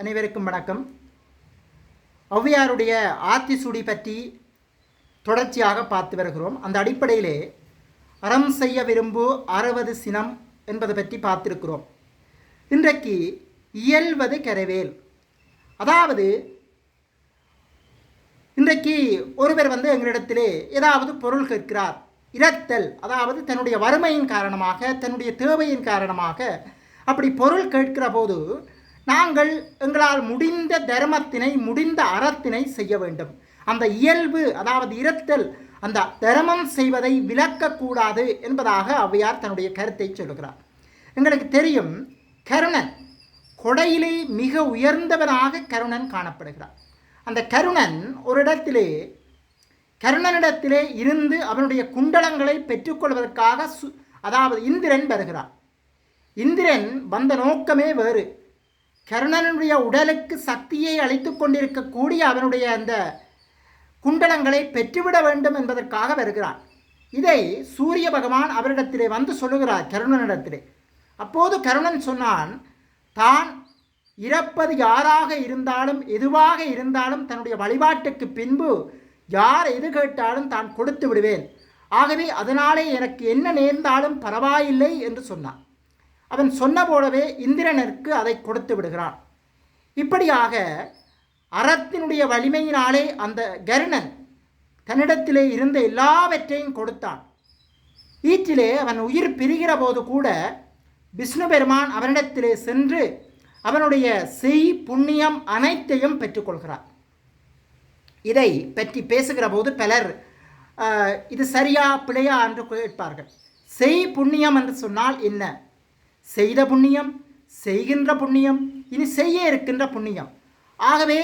அனைவருக்கும் வணக்கம். ஔவையாருடைய ஆத்திசூடி பற்றி தொடர்ச்சியாக பார்த்து வருகிறோம். அந்த அடிப்படையிலே அறம் செய்ய விரும்பு 60 சினம் என்பதை பற்றி பார்த்திருக்கிறோம். இன்றைக்கு இயல்வது கரவேல். அதாவது இன்றைக்கு ஒருவர் எங்களிடத்திலே ஏதாவது பொருள் கேட்கிறார். இரத்தல், அதாவது தன்னுடைய வறுமையின் காரணமாக, தன்னுடைய தேவையின் காரணமாக அப்படி பொருள் கேட்கிற போது நாங்கள் எங்களால் முடிந்த தர்மத்தினை, முடிந்த அறத்தினை செய்ய வேண்டும். அந்த இயல்பு, அதாவது இரத்தல், அந்த தர்மம் செய்வதை விலக்கக்கூடாது என்பதாக ஔவையார் தன்னுடைய கருத்தை சொல்லுகிறார். எங்களுக்கு தெரியும், கருணன் கொடையிலே மிக உயர்ந்தவனாக கருணன் காணப்படுகிறார். அந்த கருணன் ஒரு இடத்திலே, கருணனிடத்திலே இருந்து அவனுடைய குண்டலங்களை பெற்றுக்கொள்வதற்காக அதாவது இந்திரன் வருகிறார். இந்திரன் வந்த நோக்கமே வேறு. கருணனுடைய உடலுக்கு சக்தியை அளித்து கொண்டிருக்கக்கூடிய அவனுடைய அந்த குண்டலங்களை பெற்றுவிட வேண்டும் என்பதற்காக வருகிறார். இதை சூரிய பகவான் அவரிடத்திலே வந்து சொல்லுகிறார் கருணனிடத்திலே. அப்போது கருணன் சொன்னான், தான் இறப்பது யாராக இருந்தாலும், எதுவாக இருந்தாலும் தன்னுடைய வழிபாட்டுக்கு பின்பு யார் எது கேட்டாலும் தான் கொடுத்து விடுவேன். ஆகவே அதனாலே எனக்கு என்ன நேர்ந்தாலும் பரவாயில்லை என்று சொன்னான். அவன் சொன்ன போலவே இந்திரனுக்கு அதை கொடுத்து விடுகிறான். இப்படியாக அறத்தினுடைய வலிமையினாலே அந்த கருணன் தன்னிடத்திலே இருந்த எல்லாவற்றையும் கொடுத்தான். ஈற்றிலே அவன் உயிர் பிரிகிற போது கூட விஷ்ணு பெருமான் அவனிடத்திலே சென்று அவனுடைய செய் புண்ணியம் அனைத்தையும் பெற்றுக்கொள்கிறார். இதை பற்றி பேசுகிற போது பலர் இது சரியா பிழையா என்று கேட்பார்கள். செய் புண்ணியம் என்று சொன்னால் என்ன? செய்த புண்ணியம், செய்கின்ற புண்ணியம், இனி செய்ய இருக்கின்ற புண்ணியம். ஆகவே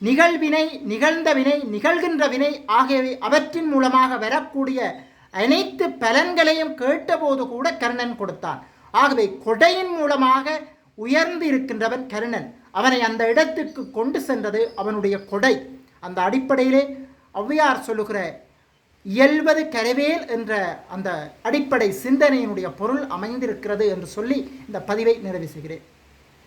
நிகழ்வினை, நிகழ்ந்த வினை, நிகழ்கின்ற வினை ஆகியவை அவற்றின் மூலமாக வரக்கூடிய அனைத்து பலன்களையும் கேட்டபோது கூட கருணன் கொடுத்தான். ஆகவே கொடையின் மூலமாக உயர்ந்து இருக்கின்றவன் கருணன். அவனை அந்த இடத்துக்கு கொண்டு சென்றது அவனுடைய கொடை. அந்த அடிப்படையிலே ஔவையார் சொல்லுகிற இயல்வது கரவேல் என்ற அந்த அடிப்படை சிந்தனையினுடைய பொருள் அமைந்திருக்கிறது என்று சொல்லி இந்த பதிவை நிறைவு செய்கிறேன்.